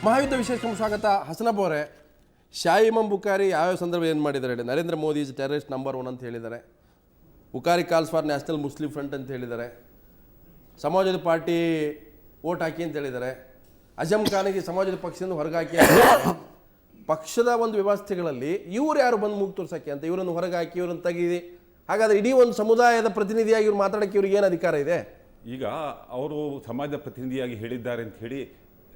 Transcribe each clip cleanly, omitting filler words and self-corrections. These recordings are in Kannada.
ಮಹಾಯುದ್ಧ ವಿಶೇಷ ಸ್ವಾಗತ. ಹಸನಬ್ ಅವರೇ, ಶಾಯಿ ಇಮಾಮ್ ಬುಖಾರಿ ಯಾವ ಸಂದರ್ಭ ಏನು ಮಾಡಿದ್ದಾರೆ ಹೇಳಿ? Narendra Modi is terrorist number 1 ಅಂತ ಹೇಳಿದ್ದಾರೆ. Bukhari calls for national Muslim front ಅಂತ ಹೇಳಿದ್ದಾರೆ. ಸಮಾಜವಾದಿ ಪಾರ್ಟಿ ಓಟ್ ಹಾಕಿ ಅಂತ ಹೇಳಿದ್ದಾರೆ. ಅಜಮ್ ಖಾನಿಗೆ ಸಮಾಜವಾದಿ ಪಕ್ಷದಿಂದ ಹೊರಗಾಕಿ. ಪಕ್ಷದ ಒಂದು ವ್ಯವಸ್ಥೆಗಳಲ್ಲಿ ಇವ್ರು ಯಾರು ಬಂದು ಮೂಗು ತೋರ್ಸಕ್ಕೆ ಅಂತ ಇವರನ್ನು ಹೊರಗೆ ಹಾಕಿ ಇವರನ್ನು ತೆಗೀರಿ. ಹಾಗಾದರೆ ಇಡೀ ಒಂದು ಸಮುದಾಯದ ಪ್ರತಿನಿಧಿಯಾಗಿ ಇವ್ರು ಮಾತಾಡೋಕ್ಕೆ ಇವ್ರಿಗೆ ಏನು ಅಧಿಕಾರ ಇದೆ? ಈಗ ಅವರು ಸಮಾಜದ ಪ್ರತಿನಿಧಿಯಾಗಿ ಹೇಳಿದ್ದಾರೆ ಅಂತ ಹೇಳಿ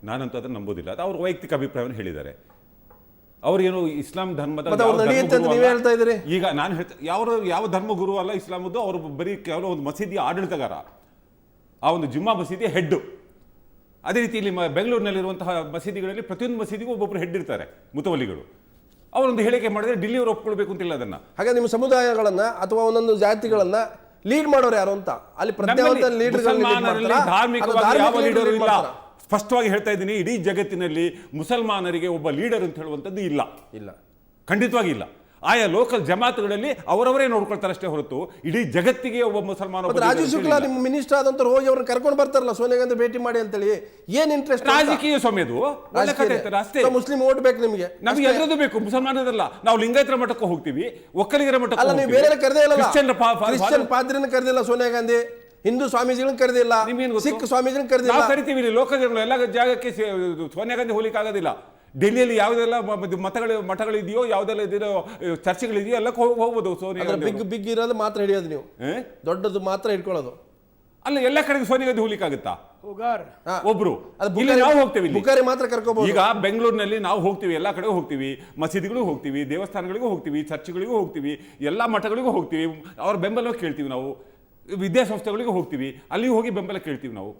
ನಾನಂತೂ ಅದನ್ನು ನಂಬೋದಿಲ್ಲ. ಅದು ಅವ್ರ ವೈಯಕ್ತಿಕ ಅಭಿಪ್ರಾಯವನ್ನು ಹೇಳಿದ್ದಾರೆ. ಅವ್ರೇನು ಇಸ್ಲಾಂ ಧರ್ಮದ ಈಗ ನಾನು ಯಾವ ಧರ್ಮ ಗುರು ಅಲ್ಲ ಇಸ್ಲಾಮದ್ದು. ಅವರು ಬರೀ ಕೇವಲ ಒಂದು ಮಸೀದಿಯ ಆಡಳಿತಗಾರ, ಆ ಒಂದು ಜುಮ್ಮಾ ಮಸೀದಿಯ ಹೆಡ್ಡು. ಅದೇ ರೀತಿ ಇಲ್ಲಿ ಬೆಂಗಳೂರಿನಲ್ಲಿರುವಂತಹ ಮಸೀದಿಗಳಲ್ಲಿ ಪ್ರತಿಯೊಂದು ಮಸೀದಿಗೂ ಒಬ್ಬೊಬ್ಬರು ಹೆಡ್ ಇರ್ತಾರೆ, ಮುತವಲ್ಲಿಗಳು. ಅವರೊಂದು ಹೇಳಿಕೆ ಮಾಡಿದ್ರೆ ಡಿಲ್ಲಿಯವರು ಒಪ್ಕೊಳ್ಬೇಕು ಅಂತಿಲ್ಲ ಅದನ್ನ. ಹಾಗೆ ನಿಮ್ಮ ಸಮುದಾಯಗಳನ್ನ ಅಥವಾ ಒಂದೊಂದು ಜಾತಿಗಳನ್ನ ಲೀಡ್ ಮಾಡೋರು ಯಾರು ಅಂತ ಅಲ್ಲಿ ಪ್ರಜ್ಞಾವಂತ ಧಾರ್ಮಿಕವಾಗಿ ಯಾವ ಲೀಡರು ಇಲ್ಲ. ಸ್ಪಷ್ಟವಾಗಿ ಹೇಳ್ತಾ ಇದ್ದೀನಿ, ಇಡೀ ಜಗತ್ತಿನಲ್ಲಿ ಮುಸಲ್ಮಾನರಿಗೆ ಒಬ್ಬ ಲೀಡರ್ ಅಂತ ಹೇಳುವಂಥದ್ದು ಇಲ್ಲ, ಖಂಡಿತವಾಗಿ ಇಲ್ಲ. ಆಯಾ ಲೋಕಲ್ ಜಮಾತ್ಗಳಲ್ಲಿ ಅವರವರೇ ನೋಡ್ಕೊಳ್ತಾರೆ ಅಷ್ಟೇ ಹೊರತು ಇಡೀ ಜಗತ್ತಿಗೆ ಒಬ್ಬ ಮುಸಲ್ಮಾನ. ರಾಜೀವ್ ಶುಕ್ಲಾ ನಿಮ್ಮ ಮಿನಿಸ್ಟರ್ ಆದಂತ ಹೋಗಿ ಅವ್ರನ್ನ ಕರ್ಕೊಂಡು ಬರ್ತಾರಲ್ಲ ಸೋನಿಯಾ ಗಾಂಧಿ ಭೇಟಿ ಮಾಡಿ ಅಂತೇಳಿ. ಏನ್ ಇಂಟ್ರೆಸ್ಟ್? ರಾಜಕೀಯ ಸ್ವಾಮ್ಯದು ಅಷ್ಟೇ. ಮುಸ್ಲಿಂ ಓಟ್ ಬೇಕು ನಿಮಗೆ, ನಮಗೆ ಎಲ್ಲರೂ ಬೇಕು, ಮುಸಲ್ಮಾನರಲ್ಲ. ನಾವು ಲಿಂಗಾಯತರ ಮಠಕ್ಕೂ ಹೋಗ್ತೀವಿ, ಒಕ್ಕಲಿಗರ ಮಠಕ್ಕೆ ಅಲ್ಲ. ನೀವು ಬೇರೆ ಕರೆದೇ ಇಲ್ಲ, ಕ್ರಿಶ್ಚಿಯನ್ ಪಾದ್ರಿನ ಕರೆದಿಲ್ಲ ಸೋನಿಯಾ ಗಾಂಧಿ, ಹಿಂದೂ ಸ್ವಾಮೀಜಿಗಳನ್ನ ಕರೆದಿಲ್ಲ, ಸಿಖ್ ಸ್ವಾಮೀಜಿಗಳನ್ನ ಕರೆದಿಲ್ಲ. ನಾವು ಕರಿತೀವಿ ಲೋಕಜನಗಳು ಎಲ್ಲ ಜಾಗಕ್ಕೆ ಸೋನಿಯಾ ಗಾಂಧಿ ಹೋಗ್ಲಿಕ್ಕೆ ಆಗೋದಿಲ್ಲ. ಡೆಲ್ಲಿಯಲ್ಲಿ ಯಾವುದೆಲ್ಲ ಮಠಗಳಿದೆಯೋ ಯಾವುದೆಲ್ಲ ಇದೆಯೋ ಚರ್ಚೆಗಳಿದೆಯೋ ಎಲ್ಲ ಹೋಗ್ಬೋದು. ಸೋನಿಯಾ ಬಿಗ್ ಇರೋದು ಮಾತ್ರ ಹಿಡಿಯೋದು, ನೀವು ದೊಡ್ಡದು ಮಾತ್ರ ಹಿಡ್ಕೊಳ್ಳೋದು ಅಲ್ಲ. ಎಲ್ಲ ಕಡೆಗೆ ಸೋನಿಯಾ ಗಾಂಧಿ ಹೋಗ್ಲಿಕ್ಕೆ ಆಗುತ್ತಾ? ಒಬ್ರು ನಾವು ಹೋಗ್ತೀವಿ, ಬುಖಾರಿ ಮಾತ್ರ ಕರ್ಕೋಬಹುದು. ಈಗ ಬೆಂಗಳೂರಿನಲ್ಲಿ ನಾವು ಹೋಗ್ತೀವಿ, ಎಲ್ಲ ಕಡೆಗೂ ಹೋಗ್ತೀವಿ, ಮಸೀದಿಗಳಿಗೂ ಹೋಗ್ತೀವಿ, ದೇವಸ್ಥಾನಗಳಿಗೂ ಹೋಗ್ತೀವಿ, ಚರ್ಚ್ಗಳಿಗೂ ಹೋಗ್ತೀವಿ, ಎಲ್ಲ ಮಠಗಳಿಗೂ ಹೋಗ್ತೀವಿ. ಅವ್ರ ಬೆಂಬಲ ಕೇಳ್ತೀವಿ ನಾವು. ವಿದ್ಯಾಸಂಸ್ಥೆಗಳಿಗೂ ಹೋಗ್ತೀವಿ, ಅಲ್ಲಿಗೂ ಹೋಗಿ ಬೆಂಬಲ ಕೇಳ್ತೀವಿ ನಾವು.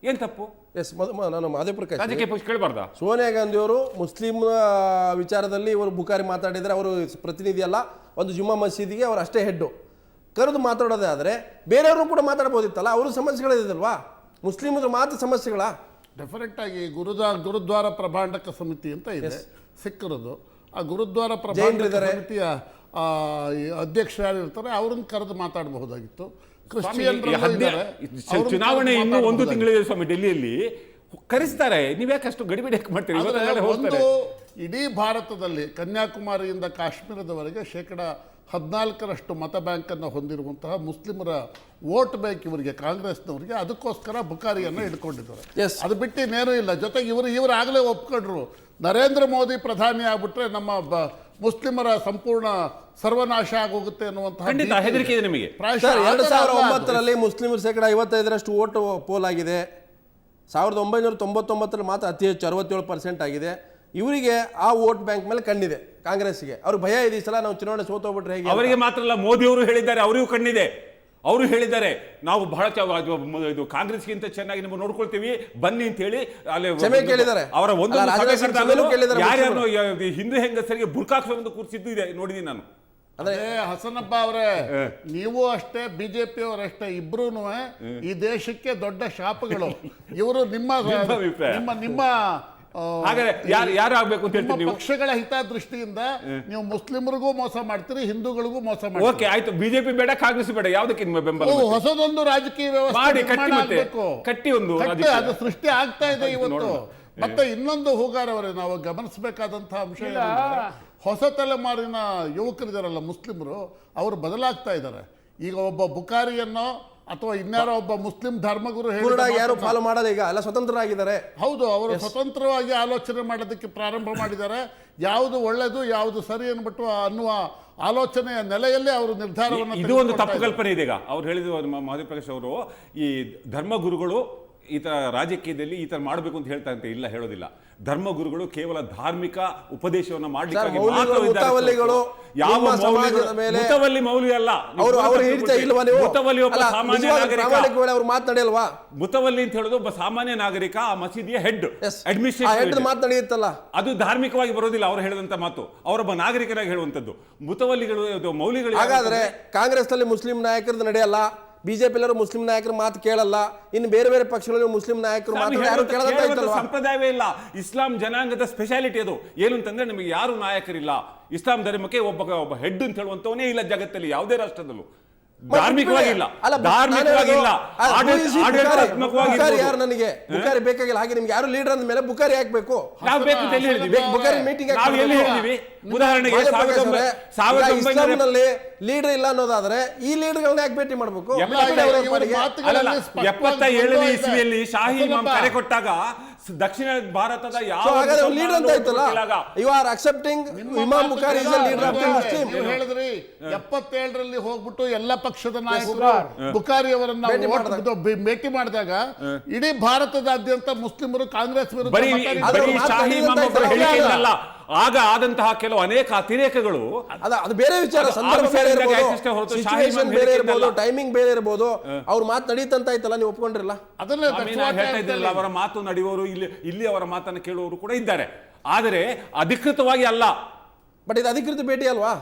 ಏನ್ ತಪ್ಪು? ಎಸ್, ನಾನು ಮಾದೇವಪ್ರಕಾಶ್, ರಾಜಕೀಯ ಪಕ್ಷ ಕೇಳಬಾರ್ದ? ಸೋನಿಯಾ ಗಾಂಧಿ ಅವರು ಮುಸ್ಲಿಂ ವಿಚಾರದಲ್ಲಿ ಇವರು ಬುಖಾರಿ ಮಾತಾಡಿದರೆ ಅವರು ಪ್ರತಿನಿಧಿ ಅಲ್ಲ, ಒಂದು ಜುಮ್ಮಾ ಮಸೀದಿಗೆ ಅವರು ಅಷ್ಟೇ ಹೆಡ್ಡು. ಕರೆದು ಮಾತಾಡೋದೇ ಆದರೆ ಬೇರೆಯವರು ಕೂಡ ಮಾತಾಡ್ಬೋದಿತ್ತಲ್ಲ. ಅವರು ಸಮಸ್ಯೆಗಳಿದಲ್ವಾ, ಮುಸ್ಲಿಮರು ಮಾತ್ರ ಸಮಸ್ಯೆಗಳ? ಡೆಫಿನೆಟ್ ಆಗಿ ಗುರುದ್ವಾರ ಪ್ರಭಾಂಡಕ ಸಮಿತಿ ಅಂತ ಇದೆ ಸಿಕ್ಕರದು. ಆ ಗುರುದ್ವಾರ ಪ್ರಭಾಂಡಕ ಸಮಿತಿಯ ಅಧ್ಯಕ್ಷರು ಯಾರು ಇರ್ತಾರೆ ಅವ್ರನ್ನ ಕರೆದು ಮಾತಾಡಬಹುದಾಗಿತ್ತು. ಚುನಾವಣೆ ಇನ್ನೂ 1 ತಿಂಗಳಿದೆ ಸ್ವಾಮಿ. ಡೆಲ್ಲಿಯಲ್ಲಿ ಕರೆಸ್ತಾರೆ, ನೀವ್ಯಾಕೆ ಅಷ್ಟು ಗಡಿಬಿಡಿ ಮಾಡ್ತೀರಿ? ಒಂದು ಇಡೀ ಭಾರತದಲ್ಲಿ ಕನ್ಯಾಕುಮಾರಿಯಿಂದ ಕಾಶ್ಮೀರದವರೆಗೆ 14% ಮತ ಬ್ಯಾಂಕ್ ಅನ್ನು ಹೊಂದಿರುವಂತಹ ಮುಸ್ಲಿಮರ ವೋಟ್ ಬ್ಯಾಂಕ್ ಇವರಿಗೆ, ಕಾಂಗ್ರೆಸ್ನವರಿಗೆ. ಅದಕ್ಕೋಸ್ಕರ ಬುಖಾರಿಯನ್ನು ಹಿಡ್ಕೊಂಡಿದ್ದಾರೆ. ಅದು ಬಿಟ್ಟು ಇನ್ನೇನೂ ಇಲ್ಲ. ಜೊತೆಗೆ ಇವರು ಆಗಲೇ ಒಪ್ಕೊಂಡ್ರು, ನರೇಂದ್ರ ಮೋದಿ ಪ್ರಧಾನಿ ಆಗ್ಬಿಟ್ರೆ ನಮ್ಮ ಮುಸ್ಲಿಮರ ಸಂಪೂರ್ಣ ಸರ್ವನಾಶ ಆಗೋಗುತ್ತೆ ಅನ್ನುವಂತಹ ಹೆದರಿಕೆ ಇದೆ ನಿಮಗೆ. 2009ರಲ್ಲಿ ಮುಸ್ಲಿಮರು 55% ಓಟ್ ಪೋಲ್ ಆಗಿದೆ. 1999ರಲ್ಲಿ ಮಾತ್ರ ಅತಿ ಹೆಚ್ಚು 67% ಆಗಿದೆ. ಇವರಿಗೆ ಆ ವೋಟ್ ಬ್ಯಾಂಕ್ ಮೇಲೆ ಕಣ್ಣಿದೆ ಕಾಂಗ್ರೆಸ್ಗೆ. ಅವ್ರಿಗೆ ಭಯ ಇದೆ, ಈ ಸಲ ನಾವು ಚುನಾವಣೆ ಸೋತೋಗ್ಬಿಟ್ರೆ ಹೇಗೆ. ಅವರಿಗೆ ಮಾತ್ರ ಅಲ್ಲ, ಮೋದಿ ಅವರು ಹೇಳಿದ್ದಾರೆ, ಅವರಿಗೂ ಕಣ್ಣಿದೆ. ಅವರು ಹೇಳಿದ್ದಾರೆ, ನಾವು ಬಹಳ ಇದು ಕಾಂಗ್ರೆಸ್ಗಿಂತ ಚೆನ್ನಾಗಿ ನಿಮ್ಮನ್ನು ನೋಡ್ಕೊಳ್ತೀವಿ ಬನ್ನಿ ಅಂತ ಹೇಳಿ ಅಲ್ಲಿ ಕ್ಷಮೆ ಕೇಳಿದ್ದಾರೆ. ಅವರ ಒಂದು ಯಾರ್ಯಾರು ಹಿಂದೂ ಹೆಂಗಸರಿಗೆ ಬುರ್ಕಾಕ್ಸೊಂದು ಕೂರಿಸಿದ್ದು ಇದೆ ನೋಡಿದೀನಿ ನಾನು. ಅದೇ ಹಸನಬ್ಬ ಅವರೇ, ನೀವು ಅಷ್ಟೇ, ಬಿಜೆಪಿ ಅವರಷ್ಟೇ, ಇಬ್ರು ಈ ದೇಶಕ್ಕೆ ದೊಡ್ಡ ಶಾಪಗಳು. ಇವರು ನಿಮ್ಮ ಯಾರು ಆಗ್ಬೇಕು ಅಂತ ಹೇಳ್ತೀವಿ. ಪಕ್ಷಗಳ ಹಿತದೃಷ್ಟಿಯಿಂದ ನೀವು ಮುಸ್ಲಿಮರಿಗೂ ಮೋಸ ಮಾಡ್ತೀರಿ, ಹಿಂದೂಗಳಿಗೂ ಮೋಸ ಮಾಡ್ತೀರಿ. ಓಕೆ, ಆಯ್ತು. ಬಿಜೆಪಿ ಬೇಡ, ಕಾಂಗ್ರೆಸ್ ಬೇಡ, ಯಾವುದಕ್ಕೆ ಬೆಂಬಲ? ಹೊಸದೊಂದು ರಾಜಕೀಯ ವ್ಯವಸ್ಥೆ ಕಟ್ಟಿ ಒಂದು ಅದು ಸೃಷ್ಟಿ ಆಗ್ತಾ ಇದೆ ಇವತ್ತು. ಮತ್ತೆ ಇನ್ನೊಂದು ಹೂಗಾರವರೇ, ನಾವು ಗಮನಿಸಬೇಕಾದಂತಹ ಅಂಶ ಹೊಸ ತಲೆಮಾರಿನ ಯುವಕರಿದಾರಲ್ಲ ಮುಸ್ಲಿಮರು, ಅವರು ಬದಲಾಗ್ತಾ ಇದ್ದಾರೆ. ಈಗ ಒಬ್ಬ ಬುಖಾರಿಯನ್ನು ಅಥವಾ ಇನ್ಯಾರೋ ಒಬ್ಬ ಮುಸ್ಲಿಂ ಧರ್ಮಗುರು ಯಾರು ಫಾಲೋ ಮಾಡಲ್ಲ, ಈಗ ಎಲ್ಲ ಸ್ವತಂತ್ರರಾಗಿದ್ದಾರೆ. ಹೌದು, ಅವರು ಸ್ವತಂತ್ರವಾಗಿ ಆಲೋಚನೆ ಮಾಡೋದಕ್ಕೆ ಪ್ರಾರಂಭ ಮಾಡಿದ್ದಾರೆ. ಯಾವುದು ಒಳ್ಳೆಯದು ಯಾವುದು ಸರಿ ಅನ್ಬಿಟ್ಟು ಅನ್ನುವ ಆಲೋಚನೆಯ ನೆಲೆಯಲ್ಲಿ ಅವರು ನಿರ್ಧಾರವನ್ನು. ಇದು ಒಂದು ತಪ್ಪು ಕಲ್ಪನೆ ಇದೆ. ಈಗ ಅವ್ರು ಹೇಳಿದ್ರು, ಮಹಾದೇವಪ್ರಕಾಶ್ ಅವರು, ಈ ಧರ್ಮಗುರುಗಳು ಈ ತರ ರಾಜಕೀಯದಲ್ಲಿ ಈ ತರ ಮಾಡಬೇಕು ಅಂತ ಹೇಳ್ತಾ ಅಂತ ಇಲ್ಲ, ಹೇಳೋದಿಲ್ಲ. ಧರ್ಮಗುರುಗಳು ಕೇವಲ ಧಾರ್ಮಿಕ ಉಪದೇಶವನ್ನು ಮಾಡಲಿಕ್ಕಾಗಿ ಮುತವಲ್ಲಿ ಮೌಲ್ಯ ಅಲ್ಲ. ಮುತವಲ್ಲಿ ಒಬ್ಬ ಸಾಮಾನ್ಯ ನಾಗರಿಕ, ಮುತವಲ್ಲಿ ಅಂತ ಹೇಳೋದು ಒಬ್ಬ ಸಾಮಾನ್ಯ ನಾಗರಿಕ, ಆ ಮಸೀದಿಯ ಹೆಡ್, ಅಡ್ಮಿನಿಸ್ಟ್ರೇಷನ್ ಮಾತನಾಡಿತ್ತಲ್ಲ, ಅದು ಧಾರ್ಮಿಕವಾಗಿ ಬರೋದಿಲ್ಲ. ಅವರು ಹೇಳಿದಂತ ಮಾತು ಅವರೊಬ್ಬ ನಾಗರಿಕರಾಗಿ ಹೇಳುವಂತದ್ದು. ಮುತವಲ್ಲಿಗಳು ಮೌಲ್ಯಗಳು. ಹಾಗಾದ್ರೆ ಕಾಂಗ್ರೆಸ್ ನಲ್ಲಿ ಮುಸ್ಲಿಂ ನಾಯಕರದ್ದು ನಡೆಯಲ್ಲ, ಬಿಜೆಪಿ ಎಲ್ಲರೂ ಮುಸ್ಲಿಂ ನಾಯಕರ ಮಾತು ಕೇಳಲ್ಲ, ಇನ್ನು ಬೇರೆ ಬೇರೆ ಪಕ್ಷಗಳಲ್ಲಿ ಮುಸ್ಲಿಂ ನಾಯಕರು ಸಂಪ್ರದಾಯವೇ ಇಲ್ಲ. ಇಸ್ಲಾಂ ಜನಾಂಗದ ಸ್ಪೆಷಾಲಿಟಿ ಅದು. ಏನು ಅಂತಂದ್ರೆ ನಿಮಗೆ ಯಾರು ನಾಯಕರಿಲ್ಲ. ಇಸ್ಲಾಂ ಧರ್ಮಕ್ಕೆ ಒಬ್ಬ ಹೆಡ್ ಅಂತ ಹೇಳುವಂತವನೇ ಇಲ್ಲ ಜಗತ್ತಲ್ಲಿ ಯಾವುದೇ ರಾಷ್ಟ್ರದಲ್ಲೂ. ಧಾರ್ಮಿಕವಾಗಿ ಇಲ್ಲ, ಅಲ್ಲ, ಧಾರ್ಮಿಕವಾಗಿ ಇಲ್ಲ, ಆಡಳಿತಾತ್ಮಕವಾಗಿ ಯಾರು ನನಗೆ ಬುಕಾರಿ ಬೇಕಾಗಿಲ್ಲ. ಹಾಗೆ ನಿಮ್ಗೆ ಯಾರು ಲೀಡರ್ ಅಂದ ಮೇಲೆ ಬುಕಾರಿ ಹಾಕ್ಬೇಕು. ನಾವು ಬೇಕು ಅಂತ ಎಲ್ಲಿ ಹೇಳಿದ್ವಿ? ಬುಕಾರಿ ಮೀಟಿಂಗ್ ನಾವು ಎಲ್ಲಿ ಹೇಳಿದ್ವಿ? ಉದಾಹರಣೆಗೆ 1900 ಲೀಡರ್ ಇಲ್ಲ ಅನ್ನೋದಾದ್ರೆ ಈ ಲೀಡರ್ಗಳನ್ನ ಯಾಕೆ ಭೇಟಿ ಮಾಡಬೇಕು? 77ನೇ ಇಸ್ವಿಯಲ್ಲಿ ಶಾಹಿ ಇಮಾಮ್ ಕರೆ ಕೊಟ್ಟಾಗ ದಕ್ಷಿಣ ಭಾರತದ ಯಾವ ಲೀಡರ್ ಅಂತ ಆಯ್ತಲ್ಲ, you are accepting Imam Bukhari is leader of the Muslim. ನೀವು ಹೇಳಿದ್ರಿ 77ರಲ್ಲಿ ಹೋಗ್ಬಿಟ್ಟು ಎಲ್ಲ ಪಕ್ಷದ ನಾಯಕರು ಬುಖಾರಿ ಅವರನ್ನ ಭೇಟಿ ಮಾಡಿದಾಗ ಇಡೀ ಭಾರತದಾದ್ಯಂತ ಮುಸ್ಲಿಮರು ಕಾಂಗ್ರೆಸ್ ವಿರುದ್ಧ ಶಾಹಿ ಇಮಾಮ್ ಒಬ್ಬರ ಹೇಳಿಕೆಯಲ್ಲ, ಆಗ ಆದಂತಹ ಕೆಲವು ಅನೇಕ ಅತಿರೇಕಗಳು ಅದು ಬೇರೆ ವಿಚಾರ, ಸಂದರ್ಭ ಬೇರೆ ಇರಬಹುದು, ಸಿಚುವೇಶನ್ ಬೇರೆ ಇರಬಹುದು, ಟೈಮಿಂಗ್ ಬೇರೆ ಇರಬಹುದು. ಅವ್ರ ಮಾತು ನಡೀತಂತ ಆಯ್ತಲ್ಲ, ನೀವು ಒಪ್ಕೊಂಡಿರಲ್ಲ? ಅದನ್ನೇ ಹೇಳ್ತಾ ಇದ್ರಲ್ಲ, ಅವರ ಮಾತು ನಡೆಯುವವರು ಇಲ್ಲಿ ಅವರ ಮಾತನ್ನು ಕೇಳುವವರು ಕೂಡ ಇದ್ದಾರೆ, ಆದರೆ ಅಧಿಕೃತವಾಗಿ ಅಲ್ಲ. ಬಟ್ ಇದು ಅಧಿಕೃತ ಭೇಟಿ ಅಲ್ವಾ?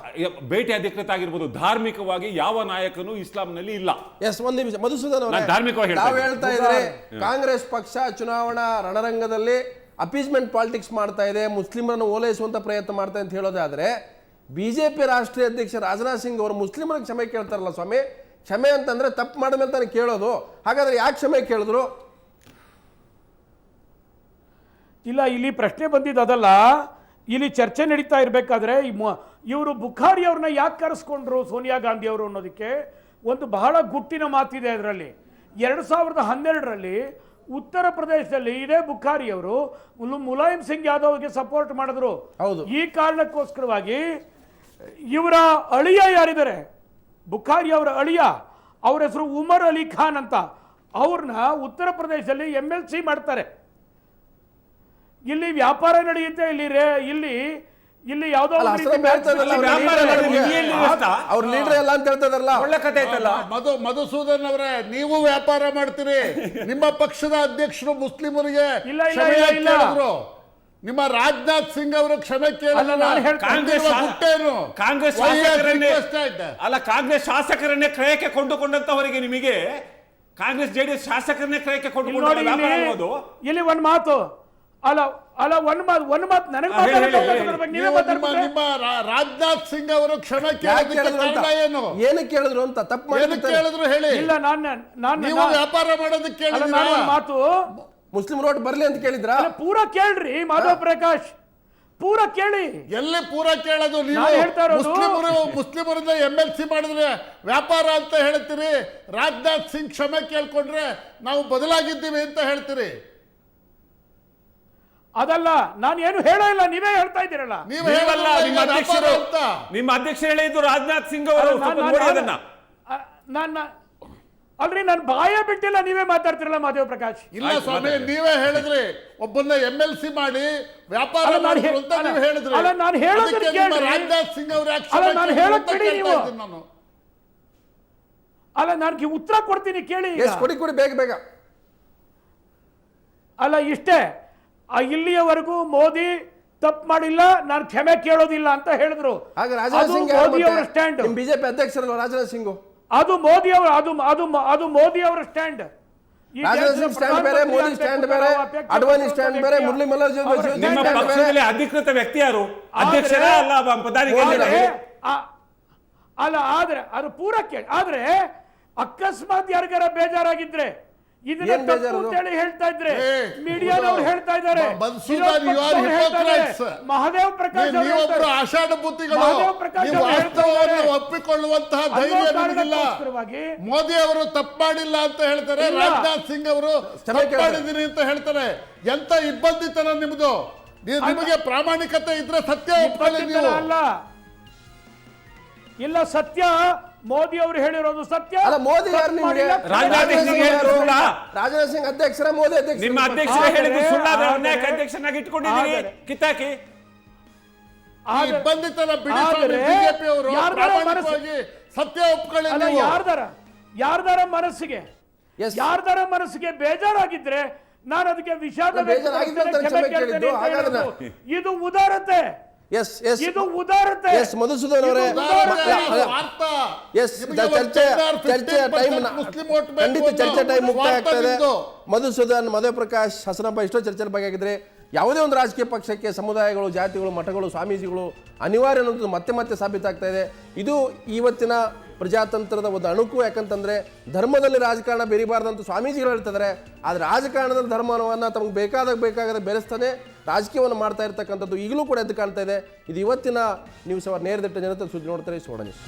ಭೇಟಿ ಅಧಿಕೃತ ಆಗಿರ್ಬೋದು, ಧಾರ್ಮಿಕವಾಗಿ ಯಾವ ನಾಯಕನು ಇಸ್ಲಾಂನಲ್ಲಿ ಇಲ್ಲ. ಎಸ್, ಒಂದ್ ನಿಮಿಷ ಮಧುಸೂದನ್ ಅವರೇ, ಧಾರ್ಮಿಕವಾಗಿ ನಾವು ಹೇಳ್ತಾ ಇದ್ರೆ ಕಾಂಗ್ರೆಸ್ ಪಕ್ಷ ಚುನಾವಣಾ ರಣರಂಗದಲ್ಲಿ ಅಪೀಸ್ಮೆಂಟ್ ಪಾಲಿಟಿಕ್ಸ್ ಮಾಡ್ತಾ ಇದೆ, ಮುಸ್ಲಿಮರನ್ನು ಓಲೈಸುವಂತ ಪ್ರಯತ್ನ ಮಾಡ್ತಾ ಅಂತ ಹೇಳೋದಾದ್ರೆ, ಬಿಜೆಪಿ ರಾಷ್ಟ್ರೀಯ ಅಧ್ಯಕ್ಷ ರಾಜನಾಥ್ ಸಿಂಗ್ ಅವರು ಮುಸ್ಲಿಮರಿಗೆ ಕ್ಷಮೆ ಕೇಳ್ತಾರಲ್ಲ ಸ್ವಾಮಿ. ಕ್ಷಮೆ ಅಂತಂದ್ರೆ ತಪ್ಪು ಮಾಡಿದ ಮೇಲೆ ತಾನೇ ಕೇಳೋದು. ಹಾಗಾದ್ರೆ ಯಾಕೆ ಕ್ಷಮೆ ಕೇಳಿದ್ರು? ಇಲ್ಲ, ಇಲ್ಲಿ ಪ್ರಶ್ನೆ ಬಂದಿದ್ದು ಅದಲ್ಲ. ಇಲ್ಲಿ ಚರ್ಚೆ ನಡೀತಾ ಇರಬೇಕಾದ್ರೆ ಇವರು ಬುಖಾರಿ ಅವ್ರನ್ನ ಯಾಕೆ ಕರೆಸ್ಕೊಂಡ್ರು ಸೋನಿಯಾ ಗಾಂಧಿ ಅವರು ಅನ್ನೋದಕ್ಕೆ ಒಂದು ಬಹಳ ಗುಟ್ಟಿನ ಮಾತಿದೆ. ಅದರಲ್ಲಿ 2012ರಲ್ಲಿ ಉತ್ತರ ಪ್ರದೇಶದಲ್ಲಿ ಇದೇ ಬುಖಾರಿ ಅವರು ಮುಲಾಯಂ ಸಿಂಗ್ ಯಾದವ್ಗೆ ಸಪೋರ್ಟ್ ಮಾಡಿದ್ರು. ಈ ಕಾರಣಕ್ಕೋಸ್ಕರವಾಗಿ ಇವರ ಅಳಿಯ ಯಾರಿದ್ದಾರೆ, ಬುಖಾರಿ ಅವರ ಅಳಿಯ, ಅವ್ರ ಹೆಸರು ಉಮರ್ ಅಲಿ ಖಾನ್ ಅಂತ, ಅವ್ರನ್ನ ಉತ್ತರ ಪ್ರದೇಶದಲ್ಲಿ MLC ಮಾಡ್ತಾರೆ. ಇಲ್ಲಿ ವ್ಯಾಪಾರ ನಡೆಯುತ್ತೆ. ಇಲ್ಲಿ ಯಾವುದೋ ಅವ್ರ ಲೀಡರ್ ಎಲ್ಲ ಅಂತ ಹೇಳ್ತದಲ್ಲ, ಒಳ್ಳೆ ಕಥೆ ಐತಲ್ಲ. ಮಧುಸೂದನ್ ಅವರೇ, ನೀವು ವ್ಯಾಪಾರ ಮಾಡ್ತೀರಿ, ನಿಮ್ಮ ಪಕ್ಷದ ಅಧ್ಯಕ್ಷರು ಮುಸ್ಲಿಮರಿಗೆ ನಿಮ್ಮ ರಾಜನಾಥ್ ಸಿಂಗ್ ಅವರು ಕ್ಷಮೆ ಕಾಂಗ್ರೆಸ್ ಶಾಸಕರನ್ನೇ ಕ್ರಯಕ್ಕೆ ಕೊಂಡುಕೊಂಡಂತವರಿಗೆ, ನಿಮಗೆ ಕಾಂಗ್ರೆಸ್ JDS ಶಾಸಕರನ್ನೇ ಕ್ರಯಕ್ಕೆ ಕೊಂಡುಕೊಂಡು ಇಲ್ಲಿ ಒಂದು ಮಾತು ಅಲ್ಲ ಒಂದು ಮಾತು ನನಗೆ ರಾಜನಾಥ್ ಸಿಂಗ್ ಅವರು ಕ್ಷಮೆ ಏನಕ್ಕೆ ಕೇಳಿದ್ರು ಅಂತ ತಪ್ಪು ಕೇಳಿದ್ರು ಹೇಳಿ. ಇಲ್ಲ, ನಾನು ವ್ಯಾಪಾರ ಮಾಡೋದಕ್ಕೆ ಮಾತು ಮುಸ್ಲಿಂ ರೋಡ್ ಬರ್ಲಿ ಅಂತ ಕೇಳಿದ್ರ? ಪೂರ ಕೇಳ್ರಿ ಮಾಧವ್ ಪ್ರಕಾಶ್, ಪೂರ ಕೇಳಿ. ಎಲ್ಲಿ ಪೂರ ಕೇಳೋದು? ನೀವು ಮುಸ್ಲಿಮರಿಂದ MLC ಮಾಡಿದ್ರೆ ವ್ಯಾಪಾರ ಅಂತ ಹೇಳ್ತೀರಿ, ರಾಜನಾಥ್ ಸಿಂಗ್ ಕ್ಷಮೆ ಕೇಳ್ಕೊಂಡ್ರೆ ನಾವು ಬದಲಾಗಿದ್ದೀವಿ ಅಂತ ಹೇಳ್ತೀರಿ. ಅದಲ್ಲ, ನಾನು ಏನು ಹೇಳೋ ಇಲ್ಲ, ನೀವೇ ಹೇಳ್ತಾ ಇದ್ದೀರಲ್ಲ. ನೀವು ಹೇಳಲ್ಲ, ನಿಮ್ಮ ಅಧ್ಯಕ್ಷರು ಹೇಳಿದ್ದು ರಾಜನಾಥ್ ಸಿಂಗ್ ಅವರು. ಅಲ್ರಿ, ನಾನು ಬಾಯ ಬಿಟ್ಟಿಲ್ಲ, ನೀವೇ ಮಾತಾಡ್ತಿರಲ್ಲ ಮಾಧವ್ ಪ್ರಕಾಶ್. ಇಲ್ಲ ಸ್ವಾಮಿ, ನೀವೇ ಹೇಳಿದ್ರಿ ಒಬ್ಬನ್ನ MLC ಮಾಡಿ ವ್ಯಾಪಾರ ಅಂತ ನೀವು ಹೇಳಿದ್ರಿ. ನಾನು ಹೇಳೋದನ್ನ ಕೇಳಿ, ರಾಜನಾಥ್ ಸಿಂಗ್ ಅವರು ನಾನು ಹೇಳೋದ್ ಬಿಡಿ ನೀವು. ಅಲ್ಲ, ನಾನು ಉತ್ತರ ಕೊಡ್ತೀನಿ ಕೇಳಿ. ಕೊಡಿ ಬೇಗ. ಅಲ್ಲ, ಇಷ್ಟೇ, ಇಲ್ಲಿಯವರೆಗೂ ಮೋದಿ ತಪ್ಪು ಮಾಡಿಲ್ಲ, ನಾನು ಕ್ಷಮೆ ಕೇಳೋದಿಲ್ಲ ಅಂತ ಹೇಳಿದ್ರು. ಮೋದಿ ಅವರ ಸ್ಟ್ಯಾಂಡ್, ಬಿಜೆಪಿ ಅಧ್ಯಕ್ಷರಲ್ಲ ರಾಜನಾಥ್ ಸಿಂಗ್, ಅದು ಮೋದಿ ಅವರ ಅದು ಮೋದಿ ಅವರ ಸ್ಟ್ಯಾಂಡ್. ರಾಜನಾಥ್ ಸಿಂಗ್ ಸ್ಟ್ಯಾಂಡ್ ಬೇರೆ, ಮೋದಿ ಸ್ಟ್ಯಾಂಡ್ ಬೇರೆ, ಅಡ್ವಾಣಿ ಸ್ಟ್ಯಾಂಡ್ ಬೇರೆ, ಮುರಳಿ ಮನೋಹರ್ ನಿಮ್ಮ ಪಕ್ಷದಲ್ಲಿ ಅಧಿಕೃತ ವ್ಯಕ್ತಿ ಯಾರು? ಅಧ್ಯಕ್ಷರೇ ಅಲ್ಲ, ಪ್ರಧಾನಿ ಅಲ್ಲ. ಆದ್ರೆ ಅದು ಪೂರ ಕೇಳಿ. ಆದ್ರೆ ಅಕಸ್ಮಾತ್ ಯಾರಿಗಾರ ಬೇಜಾರಾಗಿದ್ರೆ ಇದನ್ನ ತಪ್ಪು ಅಂತ ಹೇಳಿ ಹೇಳ್ತಾ ಇದ್ರೆ, ಮೀಡಿಯಾದವ್ರು ಹೇಳ್ತಾ ಇದ್ದಾರೆ, ಮಹದೇವ್ ಪ್ರಕಾಶ್ ಆಷಾಢ ಬುದ್ಧಿಗಳು ಒಪ್ಪಿಕೊಳ್ಳುವಂತಹ ಧೈರ್ಯ ನಿಮಗಿಲ್ಲ. ಮೋದಿ ಅವರು ತಪ್ಪು ಮಾಡಿಲ್ಲ ಅಂತ ಹೇಳ್ತಾರೆ, ರಾಜನಾಥ್ ಸಿಂಗ್ ಅವರು ತಪ್ಪು ಮಾಡಿದ್ದೀನಿ ಅಂತ ಹೇಳ್ತಾರೆ. ಎಂತ ಇಬ್ಬಂದಿತನ ನಿಮ್ದು. ನಿಮಗೆ ಪ್ರಾಮಾಣಿಕತೆ ಇದ್ರೆ ಸತ್ಯ ಒಪ್ಕೊಳ್ಳಿ. ನೀವು ಅಲ್ಲ, ಇಲ್ಲ, ಸತ್ಯ ಮೋದಿ ಅವರು ಹೇಳಿರೋದು ಸತ್ಯ. ಅಲ್ಲ, ಮೋದಿ ರಾಜನಾಥ್ ಸಿಂಗ್ ಅಧ್ಯಕ್ಷರ, ಮೋದಿ ಅಧ್ಯಕ್ಷ, ನಿಮ್ಮ ಅಧ್ಯಕ್ಷರೇ ಹೇಳಿದ್ದು ಸುಳ್ಳಾದ್ರೆ ಅಧ್ಯಕ್ಷನಾಗಿ ಇಟ್ಕೊಂಡಿದ್ದೀರಿ ಕಿತ್ತಾಕಿ. ಇಬ್ಬಂದಿತನ ಬಿಜೆಪಿ ಅವರು ಪ್ರಾಮಾಣಿಕವಾಗಿ ಸತ್ಯ ಒಪ್ಕೊಳ್ಳಿ. ಯಾರ್ದಾರ ಮನಸ್ಸಿಗೆ ಬೇಜಾರಾಗಿದ್ರೆ ನಾನು ಅದಕ್ಕೆ ವಿಷಾದ ಇದು ಉದಾರತೆ. ಇದು ಉದಾರತೆ. ಮಧುಸೂದನ್ ಅವರೇ, ಚರ್ಚೆ ಟೈಮ್ ಮುಕ್ತಾಯ ಆಗ್ತಾ ಇದೆ. ಮಧುಸೂದನ್, ಮಧುವ್ ಪ್ರಕಾಶ್, ಹಸನಪ್ಪ ಇಷ್ಟೋ ಚರ್ಚೆ ಬಗ್ಗೆ ಆಗಿದ್ರೆ, ಯಾವುದೇ ಒಂದು ರಾಜಕೀಯ ಪಕ್ಷಕ್ಕೆ ಸಮುದಾಯಗಳು, ಜಾತಿಗಳು, ಮಠಗಳು, ಸ್ವಾಮೀಜಿಗಳು ಅನಿವಾರ್ಯ ಅನ್ನೋದು ಮತ್ತೆ ಸಾಬೀತಾಗ್ತಾ ಇದೆ. ಇದು ಇವತ್ತಿನ ಪ್ರಜಾತಂತ್ರದ ಒಂದು ಅಣುಕು. ಯಾಕಂತಂದರೆ ಧರ್ಮದಲ್ಲಿ ರಾಜಕಾರಣ ಬೆರಿಬಾರ್ದಂತ ಸ್ವಾಮೀಜಿಗಳು ಹೇಳ್ತಿದ್ದಾರೆ. ಆದರೆ ರಾಜಕಾರಣದಲ್ಲಿ ಧರ್ಮವನ್ನು ತಮಗೆ ಬೇಕಾಗದ ಬೆರೆಸ್ತಾನೆ ರಾಜಕೀಯವನ್ನು ಮಾಡ್ತಾ ಇರ್ತಕ್ಕಂಥದ್ದು ಈಗಲೂ ಕೂಡ ಎದ್ದು ಕಾಣ್ತಾ ಇದೆ. ಇದು ಇವತ್ತಿನ ನ್ಯೂಸ್ ಅವರ್ ನೇರದಿಟ್ಟ ಜನತೆ ಸುದ್ದಿ ನೋಡ್ತಾರೆ. Soda news.